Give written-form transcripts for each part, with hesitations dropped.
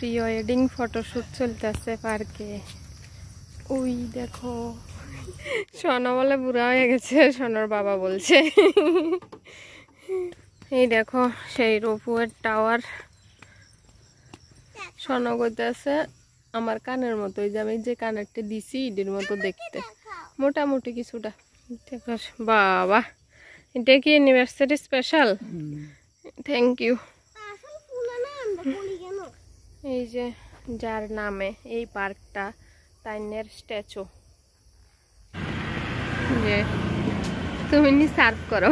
Pre wedding photoshoot চলতেছে পার্কে। ওই দেখো সোনা বলে বুড়া হয়ে গেছে, সোনার বাবা বলছে। এই দেখো সেই রোপওয়ের টাওয়ার। সোনা কইতেছে আমার কানের মতো, ওই যে আমি যে কানেরটা দিছি ইডির মতো দেখতে, মোটামুটি কিছুটা। বাবা এটা কি ইউনিভার্সিটি স্পেশাল? Thank you. এই যে যার নামে এই পার্কটা, তাইনের স্ট্যাচু। যে তুমি নি সার্ভ করো।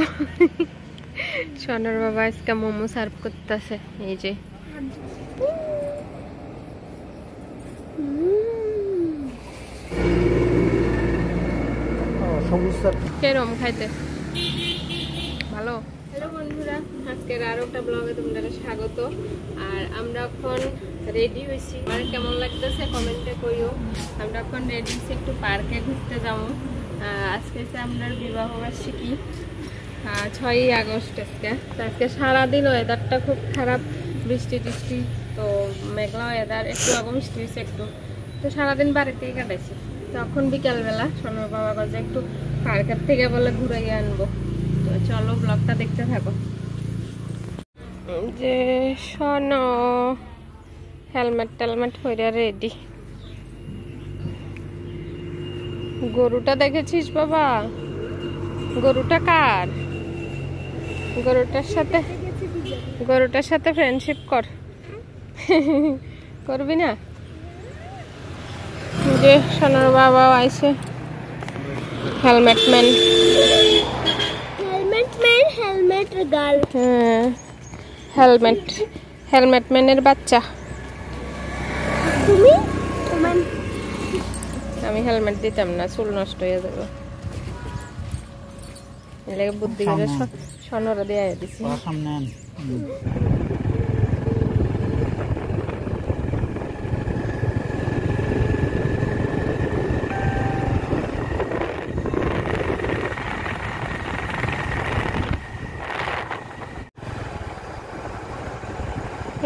সোনার বাবা আজকে মোমো সার্ভ করতেছে। এই যে কেরম খাইতে ভালো? হ্যালো বন্ধুরা, আজকের আরো একটা ব্লগে তোমাদের স্বাগত। আর আমরা এখন রেডি হয়েছি, আর কেমন লাগতেছে কমেন্টে কইও। আমরা এখন রেডি হয়েছি একটু পার্কে ঘুরতে যাবো। আজকে আমরা বিবাহ বার্ষিকী, 6ই আগস্ট আজকে। তো আজকে সারাদিন ওয়েদারটা খুব খারাপ, বৃষ্টি টিষ্টি, তো মেঘলা ওয়েদার, একটু আগে বৃষ্টি হয়েছে একটু। তো সারাদিন বাড়িতেই কাটাইছি। তখন বিকালবেলা সোনার বাবা কাছে একটু পার্কের থেকে বলে ঘুরাইয়ে আনবো। তো চলো ব্লগটা দেখতে থাকো। যে সোনো হেলমেট টেলমেট হইয়া রেডি। গরুটা দেখেছিস বাবা? গরুটা কার? গরুটার সাথে ফ্রেন্ডশিপ কর। করবি না? যে সোনার বাবা আইছে, হেলমেট ম্যান। Helmet girl. হ্যাঁ, হেলমেট ম্যানের বাচ্চা। তুমি? আমি হেলমেট দিতাম না, চুল নষ্ট হয়ে যাবে। এলাকা বুদ্ধি করে সোনারা দিয়ে দিছি।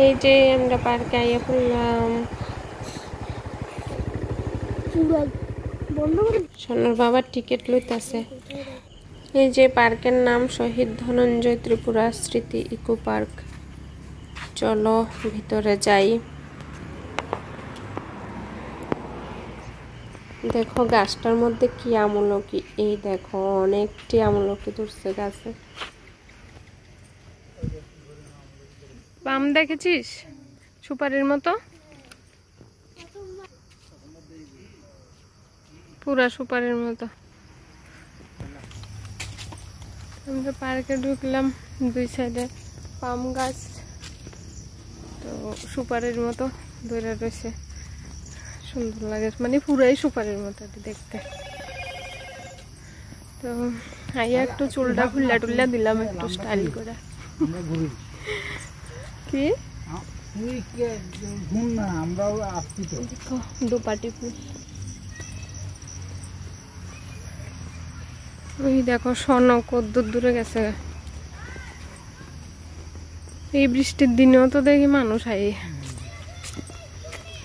এই যে আমরা পার্কে আইয়া পড়লাম। সোনার বাবার টিকিট লইতাছে। এই যে পার্কের নাম শহীদ ধনঞ্জয় ত্রিপুরা স্মৃতি ইকো পার্ক। চলো ভিতরে যাই। দেখো গাছটার মধ্যে কি আমলকি, এই দেখো অনেকটি আমলকি ধরছে গাছে। পাম দেখেছিস? সুপারির মতো, পুরা সুপারির মতো। আমরা পার্কে ঢুকলাম, দুই সাইডে পাম গাছ, তো সুপারির মতো ধরে রয়েছে। সুন্দর লাগে, মানে পুরাই সুপারির মতো দেখতে। তো আইয়া একটু চুলটা খুল্লা টুল্লা দিলাম একটু স্টাইল করে। কি দুপাটি ফুল। ওই দেখো সোনা কত দূরে গেছে। এই বৃষ্টির দিনেও তো দেখি মানুষ আই,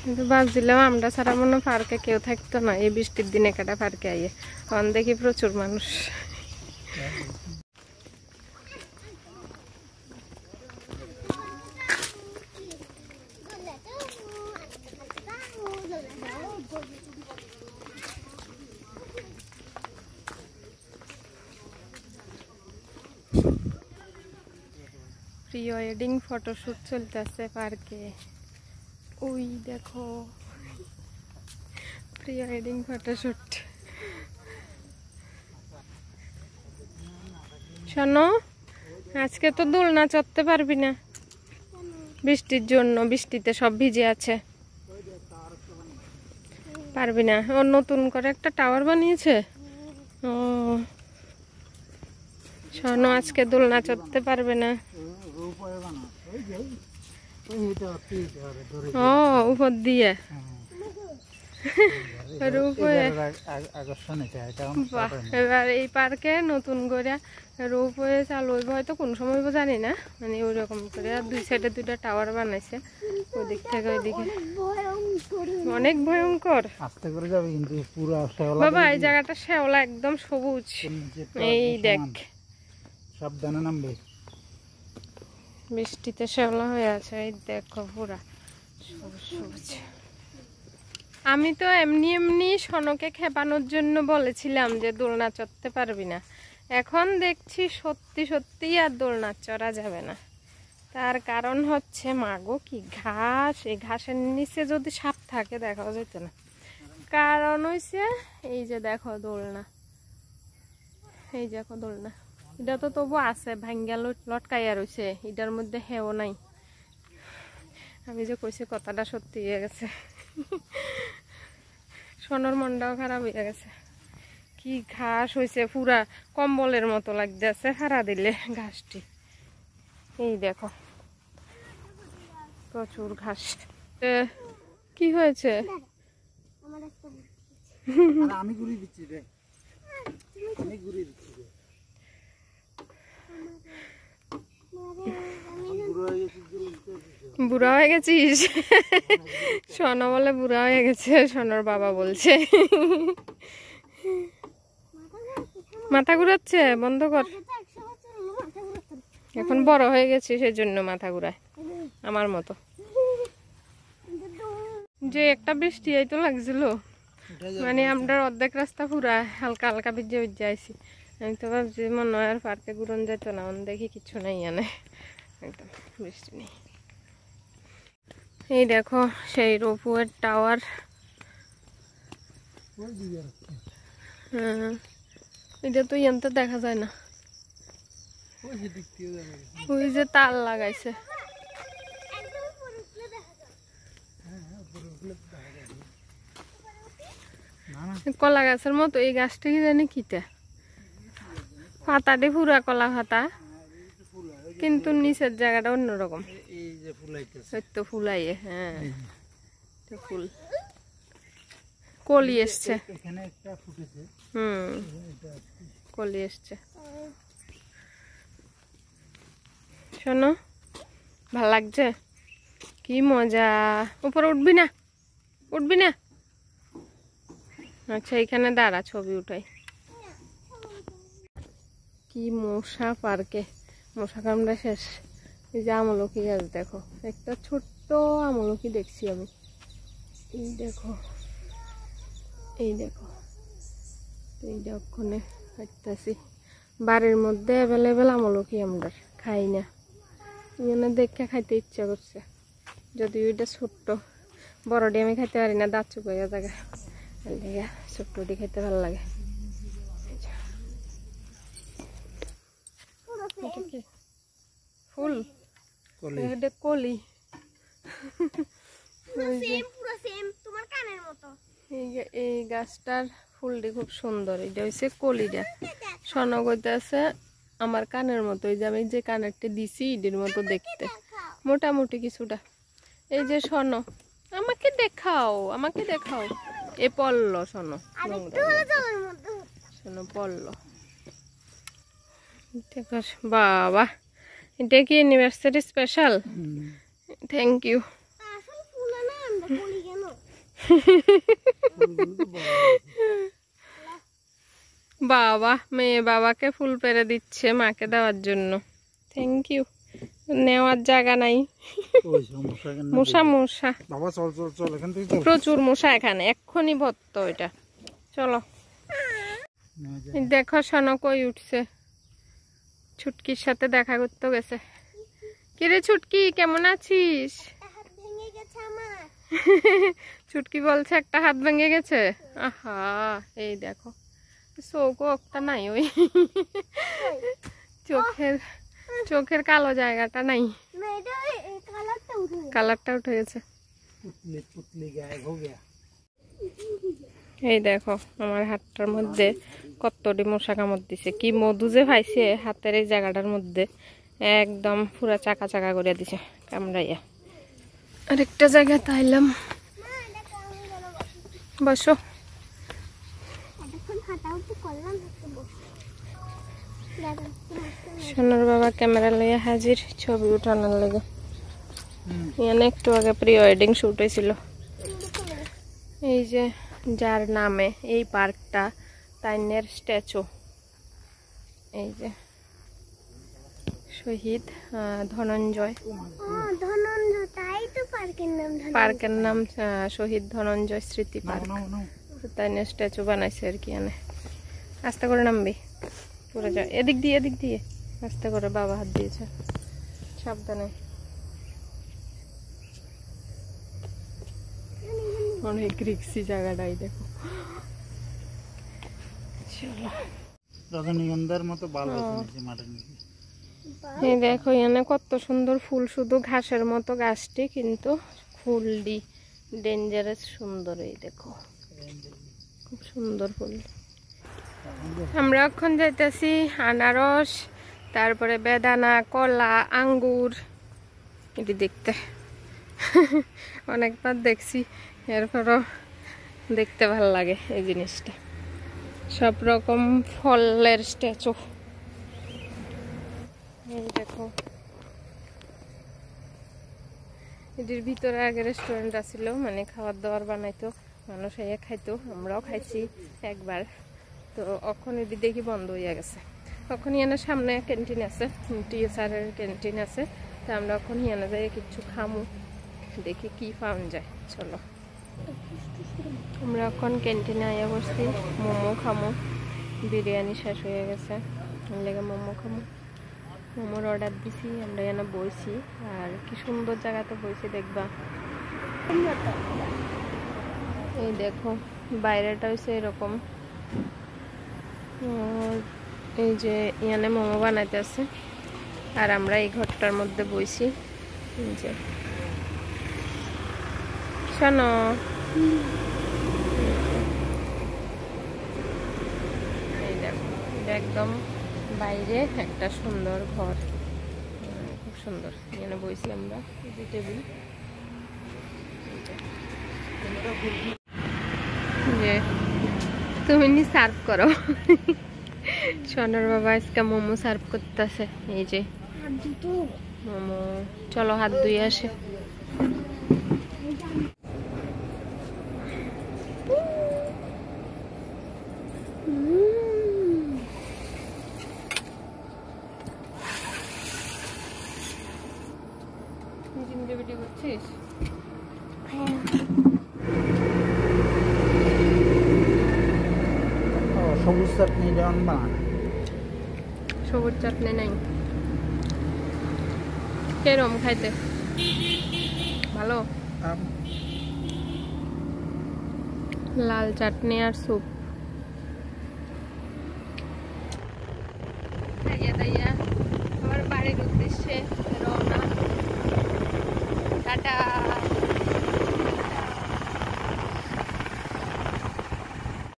কিন্তু ভাবছিলাম আমরা ছাড়া মনে পার্কে কেউ থাকতো না। এই বৃষ্টির দিনে কাটা পার্কে আইয়ে তখন দেখি প্রচুর মানুষ। প্রি ওয়েডিং ফটোশুট চলতেছে পার্কে। ওই দেখো প্রি ওয়েডিং ফটোশুট। শোনো, আজকে তো দোলনা চড়তে পারবি না বৃষ্টির জন্য, বৃষ্টিতে সব ভিজে আছে, পারবি না। ও নতুন করে একটা টাওয়ার বানিয়েছে। ও শোনো, আজকে দোলনা চড়তে পারবে না। ও উপর দিয়ে এবার এই পার্কে নতুন করে রোপওয়ে চালু হইব হয়তো কোন সময় হইব জানি না, মানে ওই রকম করে। আর দুই সাইডে দুইটা টাওয়ার বানাইছে, ওদিক থেকে ওইদিকে অনেক ভয়ঙ্কর। আস্তে করে যাবে কিন্তু পুরো শ্যাওলা বাবা, এই জায়গাটা শ্যাওলা একদম সবুজ। এই দেখ, সাবধানে নামবে, বৃষ্টিতে শ্যাওলা হয়ে আছে। এই দেখো পুরা সবুজ সবুজ। আমি তো এমনি এমনি সনকে খেপানোর জন্য বলেছিলাম যে দোলনা চড়তে পারবি না, এখন দেখছি সত্যি সত্যি আর দোলনা চড়া যাবে না। তার কারণ হচ্ছে মাগো কি ঘাস, এই ঘাসের নিচে যদি সাপ থাকে দেখাও যেত না। কারণ হইছে এই যে দেখো দোলনা, এই দেখো দোলনা, এটা তো তবু আছে, ভাঙ্গা লটকাইয়া রয়েছে, এটার মধ্যে হেও নাই। আমি যে কইছি কথাটা সত্যি হয়ে গেছে। সোনার মনটাও খারাপ হয়ে গেছে। কি ঘাস হয়েছে, পুরা কম্বলের মতো লাগতেছে হারা দিলে ঘাসটি। এই দেখো প্রচুর ঘাস। কি হয়েছে? আমি ঘুরিয়ে দিচ্ছি রে, আমি ঘুরিয়ে দিচ্ছি রে। বুড়া হয়ে গেছিস? সোনা বলে বুড়া হয়ে গেছে, সোনার বাবা বলছে। মাথা ঘুরাচ্ছে, বন্ধ কর। এখন বড় হয়ে গেছে সেই জন্য মাথা ঘুরায়, আমার মতো। যে একটা বৃষ্টি এই তো লাগছিল, মানে আমরা অর্ধেক রাস্তা পুরা হালকা হালকা ভিজে ভিজে আইছি। আমি তো ভাবছি মনে হয় আর পার্কে ঘুরন যেত না, দেখি কিচ্ছু নেই এনে, একদম বৃষ্টি নেই। এই দেখো সেই রোপওয়ের টাওয়ার। হ্যাঁ, এটা তো ইয়ান্তে দেখা যায় না, ওই যে তার লাগাইছে। কলা গাছের মতো এই গাছটা কি জানি কিটা, পাতাটি পুরা কলা পাতা, কিন্তু নিচের জায়গাটা অন্যরকম। তো ফুলাইয়ে, হ্যাঁ ফুল কলি এসছে, কলি এসছে। শোনো, ভাল লাগছে, কি মজা। উপরে উঠবি না, উঠবি না? আচ্ছা এখানে দাঁড়া, ছবি উঠাই। কি মশা পার্কে, মশা কামড়া শেষ। এই যে আমলকি গাছ দেখো, একটা ছোট্ট আমলকি দেখছি আমি। এই দেখো, এই দেখো, এইটা ওখানে হাঁটতেছি। বাড়ির মধ্যে অ্যাভেলেবেল আমলকি আমরা খাই না, এখানে দেখে খাইতে ইচ্ছা করছে। যদি ওইটা ছোট্ট, বড়টি আমি খাইতে পারি না, দাঁত চুকাইয়া জায়গা, ছোট্টটি খেতে ভালো লাগে। ফুল কলি, এই গাছটার ফুলটি খুব সুন্দর। এটা হচ্ছে কলিটা, সনগতে আছে আমার কানের মতো। এই যে আমি যে কানেরটা দিছি এটির মতো দেখতে, মোটামুটি কিছুটা। এই যে শোনো, আমাকে দেখাও, আমাকে দেখাও। এ পড়ল, শোনো শোনো পড়ল। বাবা, এটা কি ইউনিভার্সিটি স্পেশাল? Thank you. বাবা, মেয়ে বাবাকে ফুল পেরে দিচ্ছে মাকে দেওয়ার জন্য। Thank you. নেওয়ার জায়গা নাই, মশা মশা, প্রচুর মশা এখানে, এক্ষুনি ভর্ত এটা। চলো দেখো শোনো কই উঠছে, ছুটকির সাথে দেখা করতে গেছে। কিরে ছুটকি, কেমন আছিস? ছুটকি বলছে একটা হাত ভেঙে গেছে। আহা, এই দেখো চোখটা নাই, ওই চোখের কালো জায়গাটা নাই, কালারটা উঠে গেছে। এই দেখো আমার হাতটার মধ্যে কতটি মশা কামড় দিছে, কি মধু যে পাইছে হাতের এই জায়গাটার মধ্যে, একদম পুরা চাকা চাকা করে দিছে কামড়াইয়া। আরেকটা জায়গায় তাইলাম, বসো। সোনার বাবা ক্যামেরা লইয়া হাজির, ছবি উঠানোর লেগে। এখানে একটু আগে প্রি ওয়েডিং শুট হয়েছিল। এই যে যার নামে এই পার্কটা, তাইনের স্ট্যাচু। এই যে শহীদ ধনঞ্জয়, পার্কের নাম শহীদ ধনঞ্জয় স্মৃতি পার্ক। তাইনের স্ট্যাচু বানাইছে আর কি। এনে আস্তে করে নামবি, পড়ে যায়। এদিক দিয়ে এদিক দিয়ে আস্তে করে, বাবা হাত দিয়েছে, সাবধানে। অনেক রিক্সি জায়গাটাই, দেখো। চলো, রজনীগন্ধার মতো ভালো হয়েছে মাঠের নিচে। এই দেখো এখানে কত সুন্দর ফুল, শুধু ঘাসের মতো গাছটি, কিন্তু ফুলটি ডেঞ্জারাস সুন্দর। এই দেখো খুব সুন্দর ফুল। আমরা এখন যাইতেছি আনারস, তারপরে বেদানা, কলা, আঙ্গুর এটি দেখতে। অনেকবার দেখছি, এরপরও দেখতে ভালো লাগে এই জিনিসটা। সব রকম ফলের স্ট্যাচু। এই দেখো, এটির ভিতরে আগে রেস্টুরেন্ট আছিল, মানে খাবার দাবার বানাইতো, মানুষ এসে খাইতো, আমরাও খাইছি একবার। তো এখন এটি দেখি বন্ধ হয়ে গেছে। এখন ইয়ানা সামনে ক্যান্টিন আছে, টিএসআরের ক্যান্টিন আছে। তো আমরা এখন ইয়ানা যাই কিছু খামু, দেখি কি পাওয়া যায়। চলো, আমরা এখন ক্যান্টিনে আয়া বসছি, মোমো খামো। বিরিয়ানি শেষ হয়ে গেছে, লেগে মোমো খামো। মোমোর অর্ডার দিছি। আমরা এখানে বইছি, আর কি সুন্দর জায়গাতে বইছি দেখবা। এই দেখো বাইরেটা হচ্ছে এরকম। এই যে এখানে মোমো বানাইতে আছে, আর আমরা এই ঘরটার মধ্যে বইছি। এই যে শোনো, এই দেখো এটা একদম বাইরে একটা সুন্দর ঘর, খুব সুন্দর। এখানে বইছি আমরা, টেবিল। যে তুমি নি সার্ভ করো। সোনার বাবা আজকে মোমো সার্ভ করতেছে। এই যে মোমো, চলো হাত ধুয়ে আসে। ভিডিও করছিস? সবুজ চাটনি যেমন বানায়, সবুজ চাটনি নাই, কেরম খাইতে ভালো? লাল চাটনি আর স্যুপ। আমার বাড়ির উদ্দেশ্যে রওনা। টাটা।